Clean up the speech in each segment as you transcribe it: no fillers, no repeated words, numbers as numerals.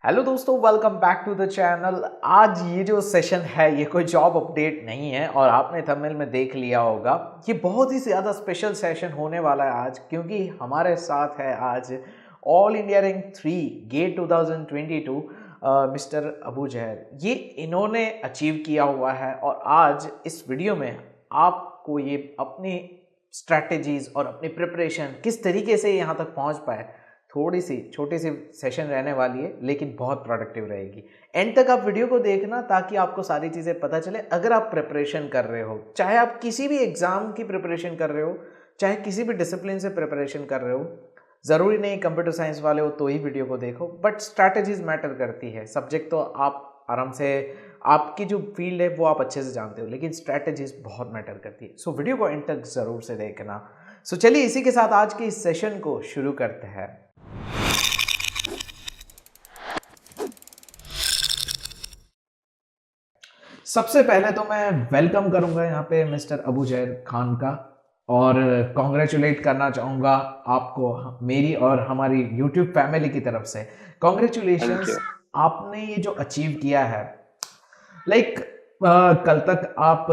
Hello दोस्तों, welcome back to the channel. आज ये जो सेशन है ये कोई जॉब अपडेट नहीं है और आपने थंबनेल में देख लिया होगा। ये बहुत ही ज़्यादा स्पेशल सेशन होने वाला है आज, क्योंकि हमारे साथ है आज all India rank 3 GATE 2022 mister Abu Jahar. ये इन्होंने अचीव किया हुआ है और आज इस वीडियो में आपको ये अपनी स्ट्रैटेजीज़ और अपनी प्रिपरेशन किस तरीके से यहाँ तक पहुँच पाए, थोड़ी सी छोटी सी सेशन रहने वाली है लेकिन बहुत प्रोडक्टिव रहेगी। एंड तक आप वीडियो को देखना ताकि आपको सारी चीज़ें पता चले। अगर आप प्रिपरेशन कर रहे हो, चाहे आप किसी भी एग्ज़ाम की प्रिपरेशन कर रहे हो, चाहे किसी भी डिसिप्लिन से प्रिपरेशन कर रहे हो, ज़रूरी नहीं कंप्यूटर साइंस वाले हो तो ही वीडियो को देखो, बट स्ट्रैटेजीज मैटर करती है। सब्जेक्ट तो आप आराम से, आपकी जो फील्ड है वो आप अच्छे से जानते हो, लेकिन स्ट्रैटेजीज बहुत मैटर करती है। सो वीडियो को एंड तक ज़रूर से देखना। सो चलिए इसी के साथ आज के इस सेशन को शुरू करते हैं। सबसे पहले तो मैं वेलकम करूंगा यहाँ पे मिस्टर अबू जहर खान का और कॉन्ग्रेचुलेट करना चाहूँगा आपको मेरी और हमारी यूट्यूब फैमिली की तरफ से। Thank congratulations, you. आपने ये जो अचीव किया है। लाइक कल तक आप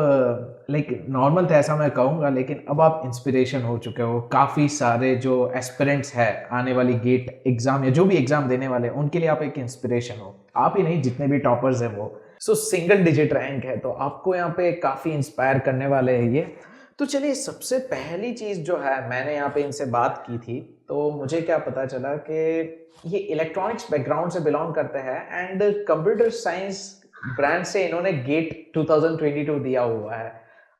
लाइक नॉर्मल थे ऐसा मैं कहूँगा, लेकिन अब आप इंस्पिरेशन हो चुके हो। काफ़ी सारे जो एस्पिरेंट्स हैं आने वाली गेट एग्ज़ाम या जो भी एग्ज़ाम देने वाले हैं उनके लिए आप एक इंस्पिरेशन हो। आप ही नहीं, जितने भी टॉपर्स हैं वो। सो सिंगल डिजिट रैंक है तो आपको यहाँ पे काफ़ी इंस्पायर करने वाले हैं ये। तो चलिए, सबसे पहली चीज़ जो है, मैंने यहाँ पे इनसे बात की थी तो मुझे क्या पता चला कि ये इलेक्ट्रॉनिक्स बैकग्राउंड से बिलोंग करते हैं एंड कंप्यूटर साइंस ब्रांड से इन्होंने गेट 2022 दिया हुआ है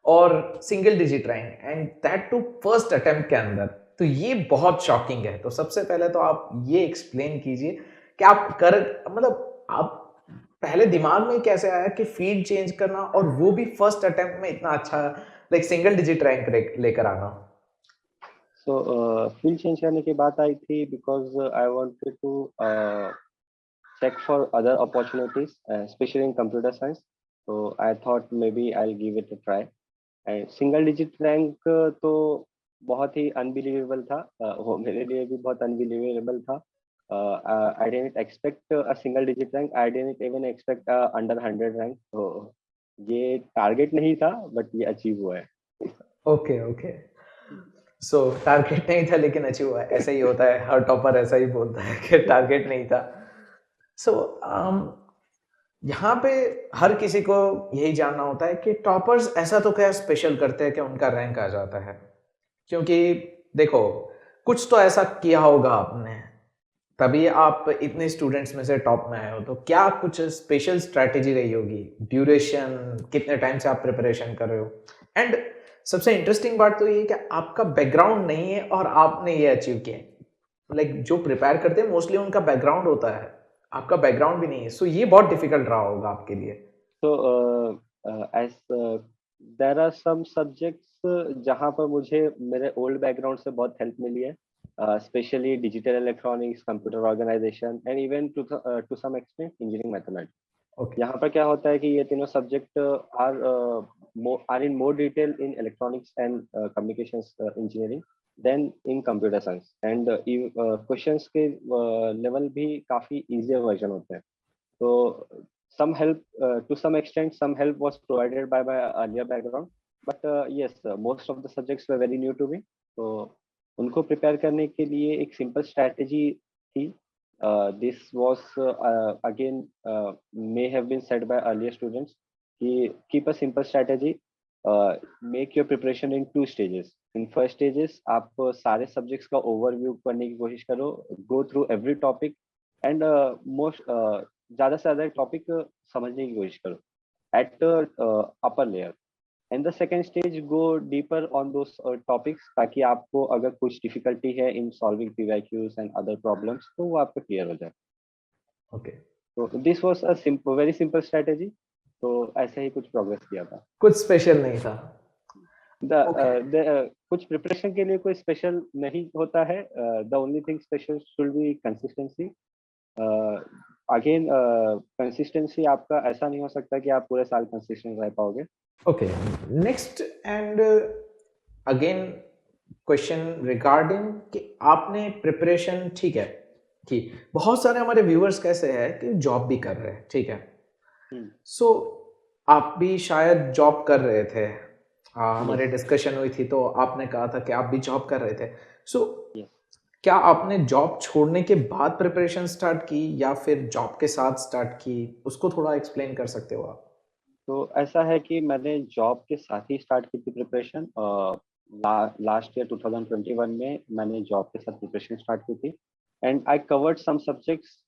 और single digit rank, and that too first attempt के अंदर। तो ये बहुत शॉकिंग है। तो सबसे पहले तो आप ये एक्सप्लेन कीजिए कि आप कर, मतलब आप पहले दिमाग में कैसे आया कि फील्ड चेंज करना और वो भी फर्स्ट अटेम्प्ट में इतना अच्छा, लाइक सिंगल डिजिट रैंक लेकर आना। सो फील्ड चेंज करने की बात आई थी because I wanted to check for other opportunities, especially in computer science. So I thought maybe I'll give it a try. And single digit rank तो बहुत ही unbelievable था। वो मेरे लिए भी बहुत अनबिलीवेबल था। I didn't expect a single digit rank. I didn't even expect a under 100 rank. तो ये टारगेट नहीं था बट ये अचीव हुआ है। Okay okay. सो टारगेट नहीं था लेकिन अचीव हुआ है, ऐसा ही होता है। हर टॉपर ऐसा ही बोलता है कि टारगेट नहीं था। सो यहाँ पे हर किसी को यही जानना होता है कि टॉपर्स ऐसा तो क्या स्पेशल करते हैं कि उनका रैंक आ जाता है। क्योंकि देखो, कुछ तो ऐसा किया होगा आपने, तभी आप इतने स्टूडेंट्स में से टॉप में आए हो। तो क्या कुछ स्पेशल स्ट्रैटेजी रही होगी? ड्यूरेशन, कितने टाइम से आप प्रिपरेशन कर रहे हो? एंड सबसे इंटरेस्टिंग बात तो ये है कि आपका बैकग्राउंड नहीं है और आपने ये अचीव किया है। लाइक जो प्रिपेयर करते हैं मोस्टली उनका बैकग्राउंड होता है, आपका बैकग्राउंड भी नहीं है। सो ये बहुत डिफिकल्ट रहा होगा आपके लिए। तो as there are some subjects जहाँ पर मुझे मेरे ओल्ड बैकग्राउंड से बहुत हेल्प मिली है, specially digital electronics, computer organisation and even to some extent engineering mathematics. Okay यहाँ पर क्या होता है कि ये तीनों subject are in more detail in electronics and communications engineering then in computer science and questions के लेवल भी काफ़ी इजी वर्जन होते हैं। So some help, to some extent, some help was provided by my earlier background. But yes, most of the subjects were very new to me. So उनको prepare करने के लिए एक simple strategy थी. This was again may have been said by earlier students. कि keep a simple strategy. Make your preparation in 2 stages. In first stages, आप सारे subjects का overview करने की कोशिश करो. Go through every topic and ज़्यादा से ज़्यादा टॉपिक समझने की कोशिश करो at upper layer. And the second stage go deeper on those topics, ताकि आपको अगर कुछ डिफिकल्टी है in solving PYQs and other problems तो वो आपको क्लियर हो जाए। ओके। तो this was a simple, very simple strategy. तो ऐसे ही कुछ प्रोग्रेस किया था। कुछ स्पेशल नहीं था। ओके। कुछ प्रिपरेशन के लिए कोई स्पेशल नहीं होता है। The only thing special should be consistency. Again consistency आपका ऐसा नहीं हो सकता कि आप पूरे साल कंसिस्टेंट रह पाओगे। Okay, next and again question regarding कि आपने प्रिपरेशन, ठीक है, कि बहुत सारे हमारे व्यूअर्स कैसे हैं कि जॉब भी कर रहे हैं, ठीक है? हम्म। सो आप भी शायद जॉब कर रहे थे। हमारी यस। डिस्कशन हुई थी तो आपने कहा था कि आप भी जॉब कर रहे थे। So yes. क्या आपने जॉब छोड़ने के बाद प्रिपरेशन स्टार्ट की या फिर जॉब के साथ स्टार्ट की? उसको थोड़ा एक्सप्लेन कर सकते हो आप? तो ऐसा है कि मैंने जॉब के साथ ही स्टार्ट की थी प्रिपरेशन। लास्ट ईयर 2021 में मैंने जॉब के साथ प्रिपरेशन स्टार्ट की थी। And I covered some subjects.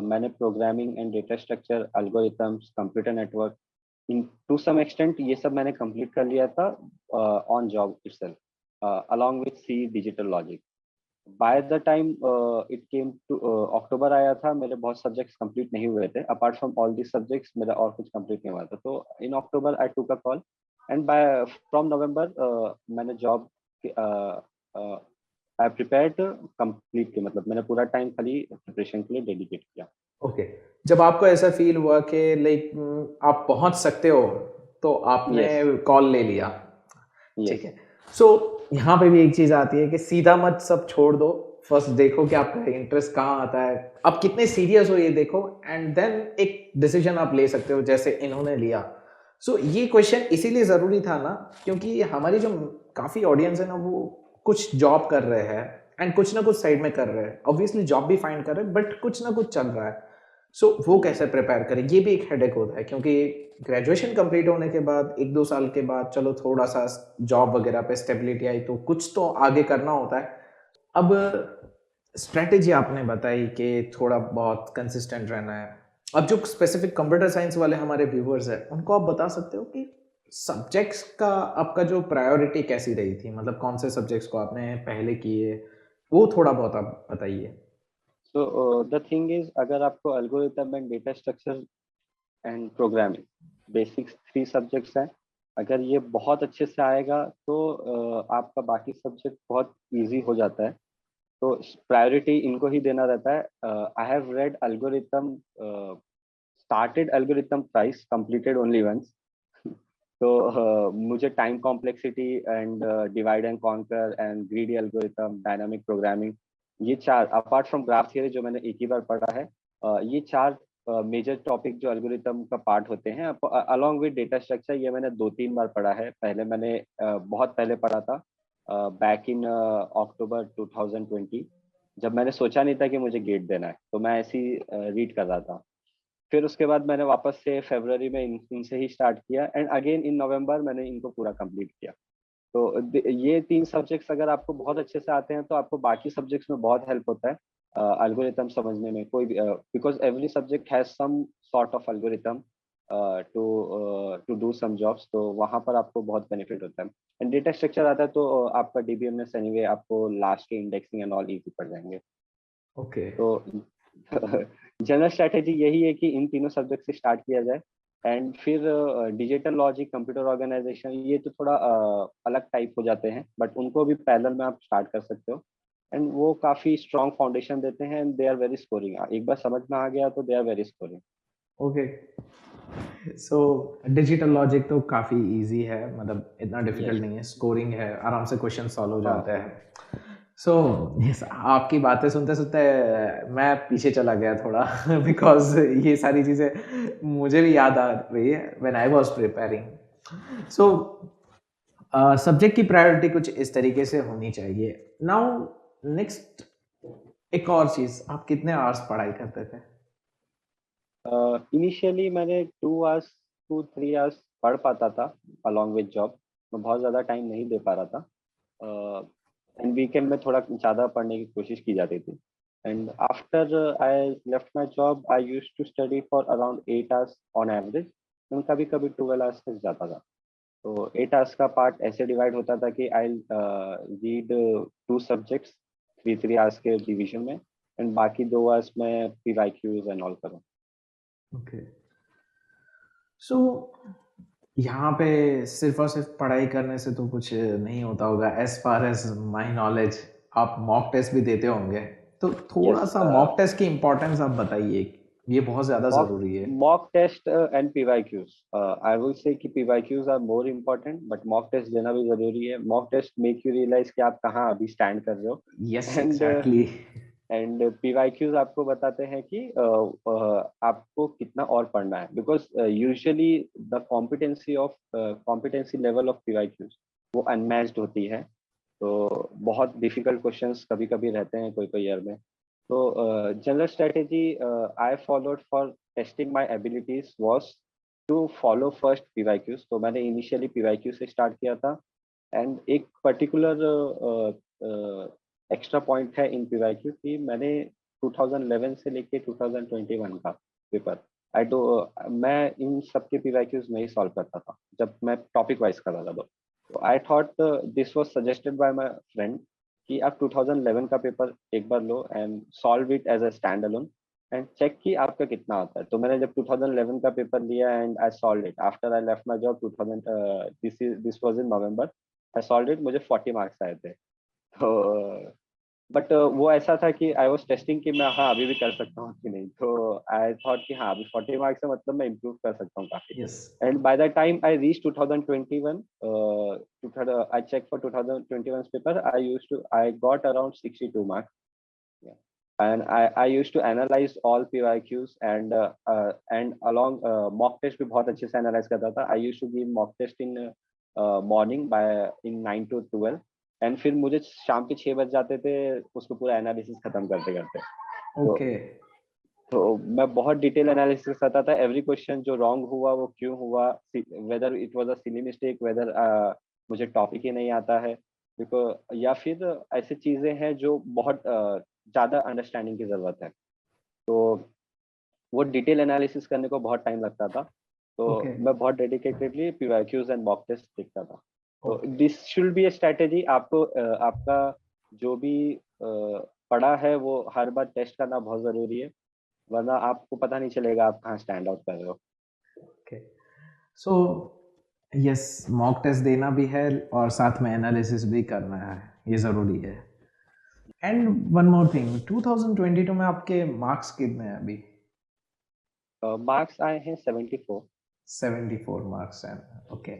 मैंने programming and data structure, algorithms, computer network, in to some extent ये सब मैंने कंप्लीट कर लिया था on job itself, along with C digital logic. By the time it came to October आया था, मेरे बहुत सब्जेक्ट्स कंप्लीट नहीं हुए थे। Apart from all this subjects मेरा और कुछ कंप्लीट नहीं हुआ था। तो इन October I took a call, and by from November मैंने जॉब आई प्रिपेयर्ड कंप्लीट की, मतलब मैंने पूरा टाइम खाली प्रिपरेशन के लिए डेडिकेट किया। ओके। जब आपको ऐसा फ़ील हुआ कि लाइक आप पहुँच सकते हो, तो आपने यस। कॉल ले लिया, ठीक यस। है। सो यहाँ पे भी एक चीज़ आती है कि सीधा मत सब छोड़ दो, फर्स्ट देखो कि आपका इंटरेस्ट कहाँ आता है, आप कितने सीरियस हो ये देखो एंड देन एक डिसीजन आप ले सकते हो जैसे इन्होंने लिया। सो ये क्वेश्चन इसीलिए ज़रूरी था ना, क्योंकि हमारी जो काफ़ी ऑडियंस है ना, वो कुछ जॉब कर रहे हैं एंड कुछ ना कुछ साइड में कर रहे हैं। ऑब्वियसली जॉब भी फाइंड कर रहे हैं बट कुछ ना कुछ चल रहा है। सो वो कैसे प्रिपेयर करें, ये भी एक हेडेक होता है, क्योंकि ग्रेजुएशन कंप्लीट होने के बाद 1-2 साल के बाद चलो थोड़ा-सा जॉब वगैरह पे स्टेबिलिटी आई तो कुछ तो आगे करना होता है। अब स्ट्रैटेजी आपने बताई कि थोड़ा बहुत कंसिस्टेंट रहना है। अब जो स्पेसिफिक कंप्यूटर साइंस वाले हमारे व्यूअर्स हैं, उनको आप बता सकते हो कि सब्जेक्ट्स का आपका जो प्रायोरिटी कैसी रही थी? मतलब कौन से सब्जेक्ट्स को आपने पहले किए? वो थोड़ा बहुत आप बताइए। सो द थिंग इज, अगर आपको algorithm and data structure and programming, basics 3 subjects हैं, अगर ये बहुत अच्छे से आएगा तो आपका बाकी सब्जेक्ट बहुत इजी हो जाता है। तो प्रायोरिटी इनको ही देना रहता है। I have read algorithm, started algorithm price, completed only once. तो मुझे time complexity and divide and conquer and greedy algorithm, dynamic programming, ये 4 अपार्ट फ्रॉम ग्राफ थियरी जो मैंने एक ही बार पढ़ा है, ये 4 मेजर टॉपिक जो एल्गोरिथम का पार्ट होते हैं, अलोंग विद डेटा स्ट्रक्चर, ये मैंने 2-3 बार पढ़ा है। पहले मैंने बहुत पहले पढ़ा था, बैक इन अक्टूबर 2020, जब मैंने सोचा नहीं था कि मुझे गेट देना है, तो मैं ऐसे ही रीड कर रहा था। फिर उसके बाद मैंने वापस से फरवरी में इनसे ही स्टार्ट किया, एंड अगेन इन नवंबर मैंने इनको पूरा कंप्लीट किया। तो ये 3 सब्जेक्ट्स अगर आपको बहुत अच्छे से आते हैं तो आपको बाकी सब्जेक्ट्स में बहुत हेल्प होता है एल्गोरिथम समझने में। कोई भी, because every subject has some sort of algorithm to to do some jobs, तो वहाँ पर आपको बहुत बेनिफिट होता है। एंड डेटा स्ट्रक्चर आता है तो आपका डीबीएमएस एनीवे आपको लास्ट के इंडेक्सिंग एंड ऑल इजी पड़ जाएंगे। ओके। तो जनरल स्ट्रैटेजी यही है कि इन तीनों सब्जेक्ट से स्टार्ट किया जाए, एंड फिर डिजिटल लॉजिक, कंप्यूटर ऑर्गेनाइजेशन, ये तो थोड़ा अलग टाइप हो जाते हैं, बट उनको भी पैरेलल में आप स्टार्ट कर सकते हो। एंड वो काफी स्ट्रॉन्ग फाउंडेशन देते हैं, and they are very scoring. एक बार समझ में आ गया तो they are very scoring. Okay. So digital logic तो काफ़ी इजी है, मतलब इतना डिफिकल्ट यस। नहीं है, स्कोरिंग है, आराम से क्वेश्चन सॉल्व हो जाते हाँ। हैं। सो यस, आपकी बातें सुनते सुनते मैं पीछे चला गया थोड़ा बिकॉज ये सारी चीज़ें मुझे भी याद आ रही है when I was preparing. So subject की प्रायोरिटी कुछ इस तरीके से होनी चाहिए। नाउ नेक्स्ट, एक और चीज़, आप कितने आवर्स पढ़ाई करते थे? इनिशियली मैंने 2 3 आवर्स पढ़ पाता था अलॉन्ग विद जॉब। मैं बहुत ज़्यादा टाइम नहीं दे पा रहा था, एंड वीकेंड में थोड़ा ज़्यादा पढ़ने की कोशिश की जाती थी। And after I left my job, I used to study for around 8 hours on average, and कभी कभी 12 आवर्स तक जाता था। तो 8 आवर्स का पार्ट ऐसे डिवाइड होता था कि आई रीड 2 सब्जेक्ट्स 3 3 आवर्स के डिवीजन में, एंड बाकी 2 आवर्स में पीवाईक्यूज एंड ऑल करूँ। ओके। सो यहाँ पे सिर्फ और सिर्फ पढ़ाई करने से तो कुछ नहीं होता होगा। As far as my knowledge, आप मॉक टेस्ट भी देते होंगे, तो थोड़ा यस। सा मॉक टेस्ट की इम्पोर्टेंस आप बताइए। ये बहुत ज़्यादा mock ज़रूरी है। mock test and PYQs. I will say कि PYQs are more important, but mock test देना भी जरूरी है। mock test make you realize कि आप कहाँ अभी stand कर रहे हो, yes, and exactly. And PYQs आपको बताते हैं कि आपको कितना और पढ़ना है, because usually the competency level of PYQs वो अनमैच्ड होती है। तो बहुत डिफिकल्ट क्वेश्चंस कभी कभी रहते हैं कोई कोई ईयर में। तो general strategy I followed for testing my abilities was to follow first PYQs. तो मैंने इनिशियली पीवाईक्यू से स्टार्ट किया था। एंड एक पर्टिकुलर एक्स्ट्रा पॉइंट है इन पीवाईक्यू कि मैंने 2011 से लेके 2021 का पेपर मैं इन सब के पीवाईक्यूज नहीं सॉल्व करता था जब मैं टॉपिक वाइज कर रहा था। तो I thought this was suggested by my friend कि आप 2011 का पेपर एक बार लो and solve it as a standalone and check कि आपका कितना आता है। तो मैंने जब 2011 का पेपर लिया and I solve it after I left my job 2000, this was in November. I solve it, मुझे 40 मार्क्स आए थे। तो बट वो ऐसा था कि आई वाज टेस्टिंग कि मैं हाँ अभी भी कर सकता हूँ कि नहीं। तो आई थॉट कि हाँ अभी 40 मार्क्स है, मतलब मैं इम्प्रूव कर सकता हूँ काफी। Yes. And bye the time I reach 2021, I checked for 2021's paper. I got around 62 marks. Yeah. And I used to analyze all PYQs and along mock test भी बहुत अच्छे से analyze करता था. I used to give mock test in morning by in 9 to 12. And फिर मुझे शाम के 6 बज जाते थे उसको पूरा एनालिसिस खत्म करते करते। तो ओके। मैं बहुत डिटेल एनालिसिस करता था, एवरी क्वेश्चन जो रॉन्ग हुआ वो क्यों हुआ, whether it was a silly mistake, whether मुझे टॉपिक ही नहीं आता है बिकॉज, या फिर ऐसी चीजें हैं जो बहुत ज्यादा अंडरस्टैंडिंग की जरूरत है। तो वो डिटेल एनालिसिस करने को बहुत टाइम लगता था। तो ओके। मैं बहुत dedicatedly PYQs and mock test देखता था। तो okay. This should be a strategy. आपको आपका जो भी पढ़ा है वो हर बार टेस्ट करना बहुत जरूरी है, वरना आपको पता नहीं चलेगा आप कहाँ स्टैंड आउट कर रहे हो। Okay. So yes, mock test देना भी है और साथ में एनालिसिस भी करना है, ये ज़रूरी है। एंड वन मोर थिंग, 2022 में आपके मार्क्स कितने हैं अभी? मार्क्स आए हैं 74। 74 मार्क्स हैं। ओके।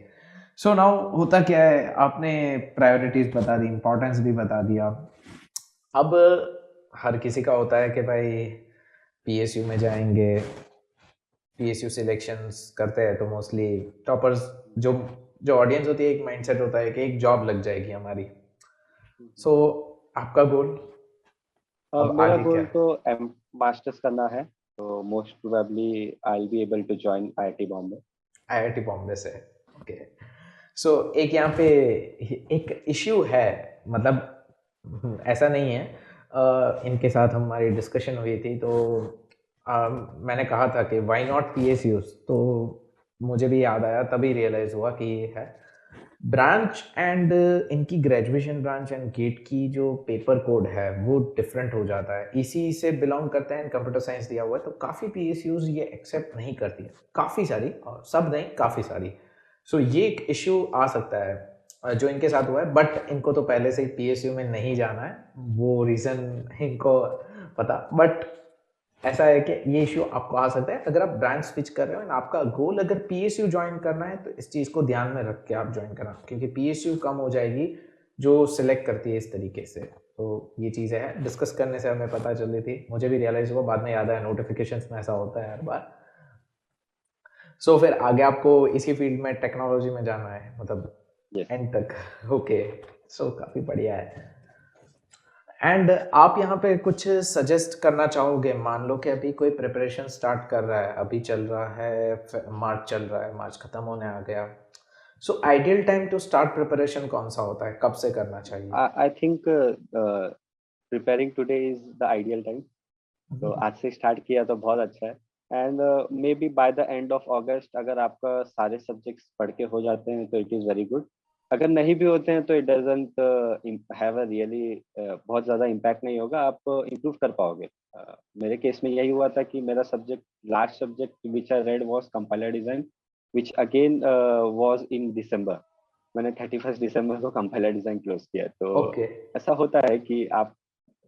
सो नाउ होता क्या है, आपने प्रायोरिटीज बता दी, इंपॉर्टेंस भी बता दिया। अब हर किसी का होता है कि भाई पीएसयू में जाएंगे, पीएसयू सिलेक्शंस करते हैं तो मोस्टली टॉपर्स, जो जो ऑडियंस होती है, एक माइंडसेट होता है कि एक जॉब लग जाएगी हमारी। सो आपका गोल अब मेरा आगे क्या गोल है? तो मास्टर्स करना है, तो most probably I will be able to join IIT Bombay. IIT Bombay से। ओके। सो एक यहाँ पे एक इश्यू है, मतलब ऐसा नहीं है, इनके साथ हमारी डिस्कशन हुई थी तो मैंने कहा था कि व्हाई नॉट पीएसयूज, तो मुझे भी याद आया, तभी रियलाइज़ हुआ कि ये है ब्रांच एंड इनकी ग्रेजुएशन ब्रांच एंड गेट की जो पेपर कोड है वो डिफरेंट हो जाता है। इसी से बिलोंग करते हैं, कंप्यूटर साइंस दिया हुआ है, तो काफ़ी पीएसयूज ये एक्सेप्ट नहीं करती है, काफ़ी सारी, और सब नहीं, काफ़ी सारी। सो ये एक इश्यू आ सकता है जो इनके साथ हुआ है, बट इनको तो पहले से ही पीएसयू में नहीं जाना है, वो रीज़न इनको पता। बट ऐसा है कि ये इश्यू आपको आ सकता है अगर आप ब्रांच स्विच कर रहे हो एंड आपका गोल अगर पीएसयू ज्वाइन करना है, तो इस चीज़ को ध्यान में रख के आप ज्वाइन करना, क्योंकि पीएसयू कम हो जाएगी जो सिलेक्ट करती है इस तरीके से। तो ये चीज़ें हैं, डिस्कस करने से हमें पता चल रही थी, मुझे भी रियलाइज़ हुआ, बाद में याद आया, नोटिफिकेशंस में ऐसा होता है हर बार। सो फिर आगे आपको इसी फील्ड में, टेक्नोलॉजी में जाना है, मतलब यस। एंड तक। ओके। सो काफ़ी बढ़िया है। एंड आप यहाँ पे कुछ सजेस्ट करना चाहोगे? मान लो कि अभी कोई प्रिपरेशन स्टार्ट कर रहा है, अभी चल रहा है मार्च, चल रहा है, मार्च खत्म होने आ गया। So ideal time to start preparation कौन सा होता है, कब से करना चाहिए? I think preparing today is the ideal time. तो आज से स्टार्ट किया तो बहुत अच्छा है। And maybe by the end of August अगर आपका सारे सब्जेक्ट्स पढ़ के हो जाते हैं तो इट इज़ वेरी गुड। अगर नहीं भी होते हैं तो it doesn't have a really बहुत ज़्यादा इम्पैक्ट नहीं होगा, आप इम्प्रूव कर पाओगे। मेरे केस में यही हुआ था कि मेरा subject, last subject which I read was compiler design, which again was in December. मैंने 31 दिसंबर को कंपाइलर डिज़ाइन क्लोज किया। तो ओके। ऐसा होता है कि आप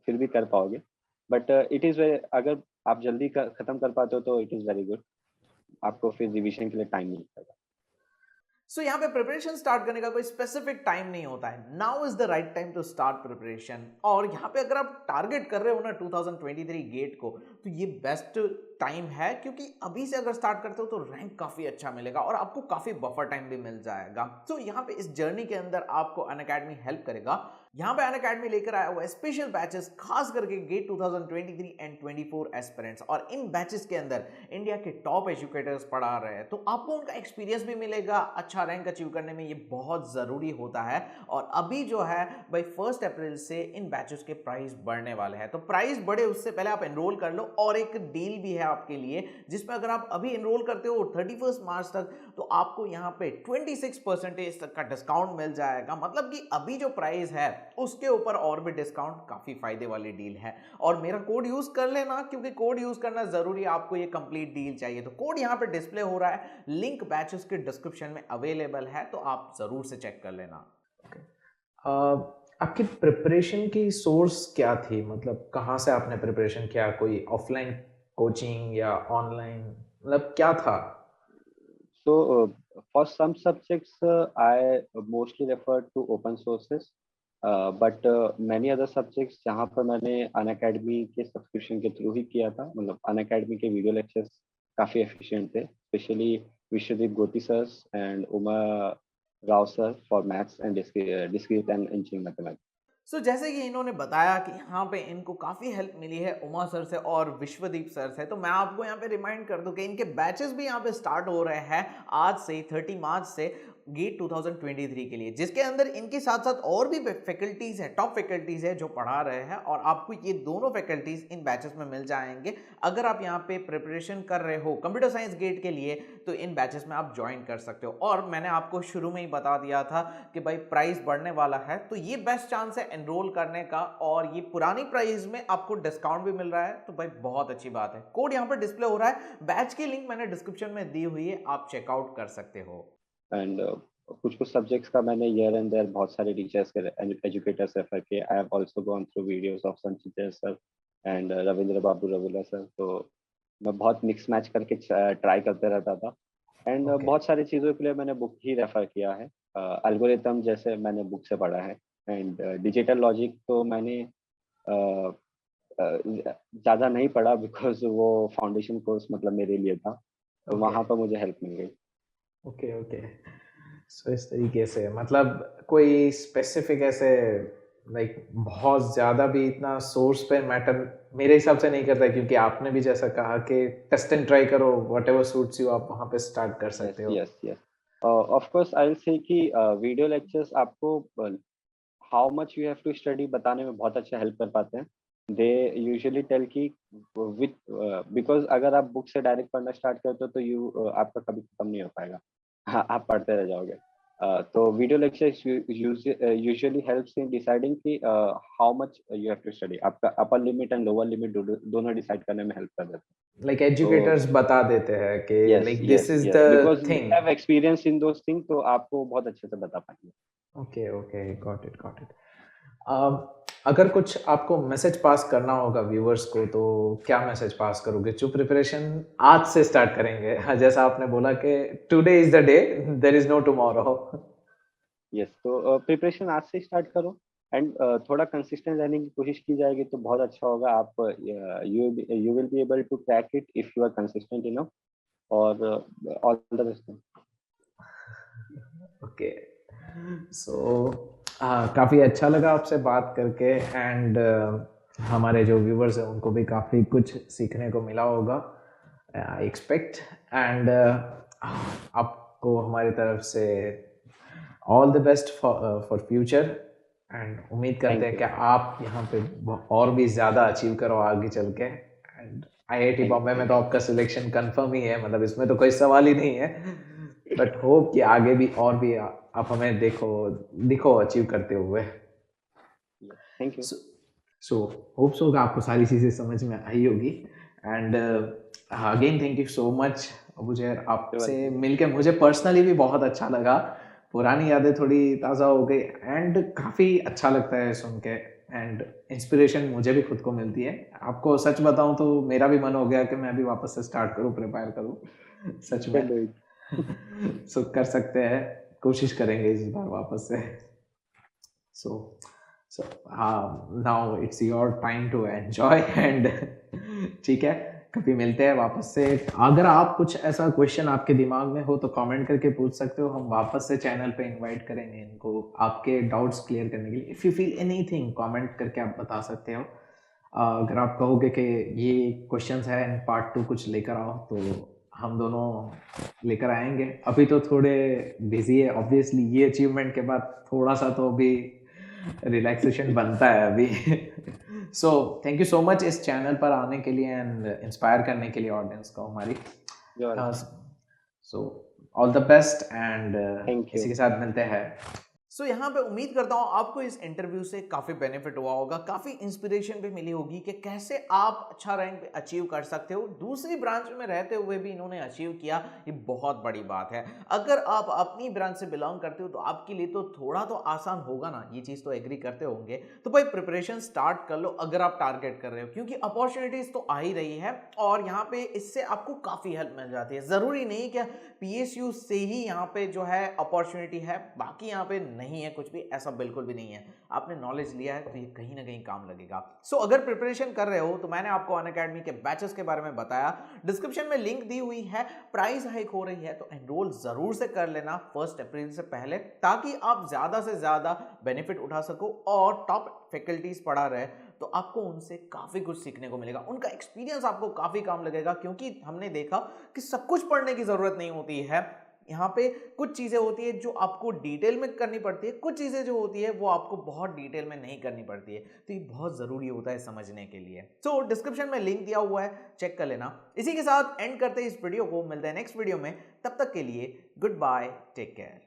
फिर भी कर पाओगे, बट इट इज़ अगर आप जल्दी खत्म कर पाते हो तो इट इज़ वेरी गुड, आपको फिर रिवीजन के लिए टाइम मिल जाएगा। सो यहाँ पे प्रिपरेशन स्टार्ट करने का कोई स्पेसिफिक टाइम नहीं होता है। Now is the right time to start preparation. और यहाँ पे अगर आप टारगेट कर रहे हो ना 2023 गेट को, तो ये बेस्ट टाइम है, क्योंकि अभी से अगर स्टार्ट करते हो तो रैंक काफ़ी अच्छा मिलेगा और आपको काफ़ी बफर टाइम भी मिल जाएगा। तो यहाँ पे इस जर्नी के अंदर आपको अनअकैडमी हेल्प करेगा। यहाँ पे अनअकैडमी लेकर आया हुआ है स्पेशल बैचेस खास करके गेट 2023 एंड 24 एस्पिरेंट्स, और इन बैचेस के अंदर इंडिया के टॉप एजुकेटर्स पढ़ा रहे हैं, तो आपको उनका एक्सपीरियंस भी मिलेगा। अच्छा रैंक अचीव करने में ये बहुत ज़रूरी होता है। और अभी जो है भाई 1 अप्रैल से इन बैचेस के प्राइस बढ़ने वाले हैं, तो प्राइस बढ़े उससे पहले आप एनरोल कर लो। और एक डील भी है आपके लिए, जिसमें अगर आप अभी एनरोल करते हो 31 मार्च तक, तो आपको यहाँ पे 26% तक का डिस्काउंट मिल जाएगा। मतलब कि अभी जो प्राइस है उसके ऊपर और भी डिस्काउंट, काफ़ी फायदे वाली डील है। और मेरा कोड यूज़ कर लेना, क्योंकि कोड यूज़ करना ज़रूरी है, आपको ये कंप्लीट डील चाहिए। तो कोड यहाँ पे डिस्प्ले हो रहा है, लिंक बैचेस के डिस्क्रिप्शन में अवेलेबल है, तो आप ज़रूर से चेक कर लेना। आपकी प्रिपरेशन की सोर्स क्या थी? मतलब कहाँ से आपने प्रिपरेशन किया? कोई ऑफलाइन कोचिंग या ऑनलाइन, मतलब क्या था? So, for some subjects, I mostly refer to open sources, but many other subjects जहाँ पर मैंने अनअकैडमी के सब्सक्रिप्शन के थ्रू ही किया था, मतलब अनअकैडमी के वीडियो लेक्चर्स काफ़ी एफिशिएंट थे, specially Vishwadeep Gothi sir and Uma Rao sir for maths and discrete and engineering mathematics. So जैसे कि इन्होंने बताया कि यहाँ पे इनको काफ़ी हेल्प मिली है उमा सर से और विश्वदीप सर से, तो मैं आपको यहाँ पे रिमाइंड कर दूं कि इनके बैचेस भी यहाँ पे स्टार्ट हो रहे हैं आज से ही 30 मार्च से गेट 2023 के लिए, जिसके अंदर इनके साथ साथ और भी फैकल्टीज़ हैं, टॉप फैकल्टीज़ है जो पढ़ा रहे हैं, और आपको ये दोनों फैकल्टीज़ इन बैचेस में मिल जाएंगे। अगर आप यहाँ पे प्रिपरेशन कर रहे हो कंप्यूटर साइंस गेट के लिए, तो इन बैचेस में आप ज्वाइन कर सकते हो। और मैंने आपको शुरू में ही बता दिया था कि भाई प्राइस बढ़ने वाला है, तो ये बेस्ट चांस है एनरोल करने का, और ये पुरानी प्राइस में आपको डिस्काउंट भी मिल रहा है, तो भाई बहुत अच्छी बात है। कोड यहाँ पर डिस्प्ले हो रहा है, बैच की लिंक मैंने डिस्क्रिप्शन में दी हुई है, आप चेकआउट कर सकते हो। एंड कुछ कुछ सब्जेक्ट्स का मैंने ईयर एंड देयर बहुत सारे टीचर्स के एजुकेटर्स रेफर किए। I have also gone through videos of संचित सर एंड रविंद्र बाबू रविला सर, तो मैं बहुत मिक्स मैच करके ट्राई करते रहता था। एंड ओके, बहुत सारी चीज़ों के लिए मैंने बुक ही रेफर किया है। एल्गोरिथम जैसे मैंने बुक से पढ़ा है, एंड डिजिटल लॉजिक तो मैंने ज़्यादा नहीं पढ़ा बिकॉज वो फाउंडेशन कोर्स मतलब मेरे लिए था, तो ओके, वहाँ पर मुझे हेल्प मिल गई। Okay, okay. सो इस तरीके से मतलब कोई स्पेसिफिक ऐसे लाइक बहुत ज़्यादा भी इतना सोर्स पे मैटर मेरे हिसाब से नहीं करता है, क्योंकि आपने भी जैसा कहा कि टेस्ट एंड ट्राई करो, व्हाटएवर सूट्स यू आप वहाँ पे स्टार्ट कर यस सकते हो। Yes yes of course I will say कि वीडियो लेक्चर्स आपको how much you have to study बताने में बहुत अच्छा हेल्प कर पाते हैं। दे यूजुअली टेल कि विथ बिकॉज अगर आप बुक से डायरेक्ट पढ़ना स्टार्ट करते हो तो आपका कभी खत्म नहीं हो पाएगा। हाँ, आप पढ़ते रह जाओगे। तो video lectures usually helps in deciding कि how much you have to study. आपका upper limit and lower limit दोनों डिसाइड करने में हेल्प कर देते हैं। लाइक तो एजुकेटर्स बता देते हैं कि yes like this yes is yes the because they thing. Have experience in those thing, तो आपको बहुत अच्छे से बता पाएंगे। Okay, okay, got it, got it. अगर कुछ आपको मैसेज पास करना होगा व्यूअर्स को, तो क्या मैसेज पास करोगे जो प्रिपरेशन आज से स्टार्ट करेंगे? हाँ, जैसा आपने बोला कि today is the day, there is no tomorrow. Yes, तो प्रिपरेशन आज से स्टार्ट करो एंड थोड़ा कंसिस्टेंट रहने की कोशिश की जाएगी तो बहुत अच्छा होगा। आप you will be able to crack it if you are consistent enough, और all the best. Okay, so काफ़ी अच्छा लगा आपसे बात करके, एंड हमारे जो व्यूअर्स हैं उनको भी काफ़ी कुछ सीखने को मिला होगा, आई एक्सपेक्ट। एंड आपको हमारी तरफ से all the best for future, and उम्मीद करते थैंक हैं यू, कि आप यहाँ पे और भी ज़्यादा अचीव करो आगे चल के। एंड आईआईटी थैंक बॉम्बे में यू। तो आपका सिलेक्शन कंफर्म ही है, मतलब इसमें तो कोई सवाल ही नहीं है। बट होप कि आगे भी और भी आप हमें दिखो अचीव करते हुए। Thank you. So hope so कि आपको सारी चीज़ें समझ में आई होगी। And again thank you so much Abu जहर, आपसे वेलकम। मिलके मुझे पर्सनली भी बहुत अच्छा लगा। पुरानी यादें थोड़ी ताज़ा हो गई, एंड काफ़ी अच्छा लगता है सुन के, एंड इंस्पिरेशन मुझे भी खुद को मिलती है। आपको सच बताऊं तो मेरा भी मन हो गया कि मैं भी वापस से स्टार्ट करूं, प्रिपेयर करूं, यू सच में। Can do it. सो कर सकते हैं, कोशिश करेंगे इस बार वापस से। So now it's your time to enjoy and ठीक है, कभी मिलते हैं वापस से। अगर आप कुछ ऐसा क्वेश्चन आपके दिमाग में हो तो कमेंट करके पूछ सकते हो, हम वापस से चैनल पे इनवाइट करेंगे इनको आपके डाउट्स क्लियर करने के लिए। If you feel anything comment करके आप बता सकते हो। अगर आप कहोगे कि ये क्वेश्चंस है एंड पार्ट 2 कुछ लेकर आओ तो हम दोनों लेकर आएंगे। अभी तो थोड़े बिजी है ऑब्वियसली, ये अचीवमेंट के बाद थोड़ा सा तो अभी रिलैक्सेशन बनता है अभी। So thank you so much इस चैनल पर आने के लिए एंड इंस्पायर करने के लिए ऑडियंस को हमारी। So all the best and Thank इसी you. के साथ मिलते हैं। सो यहाँ पे उम्मीद करता हूँ आपको इस इंटरव्यू से काफ़ी बेनिफिट हुआ होगा, काफ़ी इंस्पिरेशन भी मिली होगी कि कैसे आप अच्छा रैंक अचीव कर सकते हो। दूसरी ब्रांच में रहते हुए भी इन्होंने अचीव किया, ये बहुत बड़ी बात है। अगर आप अपनी ब्रांच से बिलोंग करते हो तो आपके लिए तो थोड़ा तो आसान होगा ना, ये चीज़ तो एग्री करते होंगे। तो भाई प्रिपरेशन स्टार्ट कर लो अगर आप टारगेट कर रहे हो, क्योंकि अपॉर्चुनिटीज़ तो आ ही रही है और यहाँ पे इससे आपको काफ़ी हेल्प मिल जाती है। ज़रूरी नहीं कि PSU से ही यहाँ पे जो है अपॉर्चुनिटी है, बाकी यहाँ पे नहीं है कुछ भी, ऐसा बिल्कुल भी नहीं है। आपने नॉलेज लिया है तो ये कहीं ना कहीं काम लगेगा। सो अगर प्रिपरेशन कर रहे हो तो मैंने आपको अनअकैडमी के बैचेस के बारे में बताया, डिस्क्रिप्शन में लिंक दी हुई है। प्राइस हाइक हो रही है तो एनरोल जरूर से कर लेना 1 अप्रैल से पहले, ताकि आप ज्यादा से ज्यादा बेनिफिट उठा सको और टॉप फैकल्टीज पढ़ा रहे तो आपको उनसे काफ़ी कुछ सीखने को मिलेगा, उनका एक्सपीरियंस आपको काफ़ी काम लगेगा। क्योंकि हमने देखा कि सब कुछ पढ़ने की ज़रूरत नहीं होती है, यहाँ पे कुछ चीज़ें होती है जो आपको डिटेल में करनी पड़ती है, कुछ चीज़ें जो होती है वो आपको बहुत डिटेल में नहीं करनी पड़ती है। तो ये बहुत ज़रूरी होता है समझने के लिए। सो डिस्क्रिप्शन में लिंक दिया हुआ है, चेक कर लेना। इसी के साथ एंड करते हैं इस वीडियो को, मिलते हैं नेक्स्ट वीडियो में। तब तक के लिए गुड बाय, टेक केयर।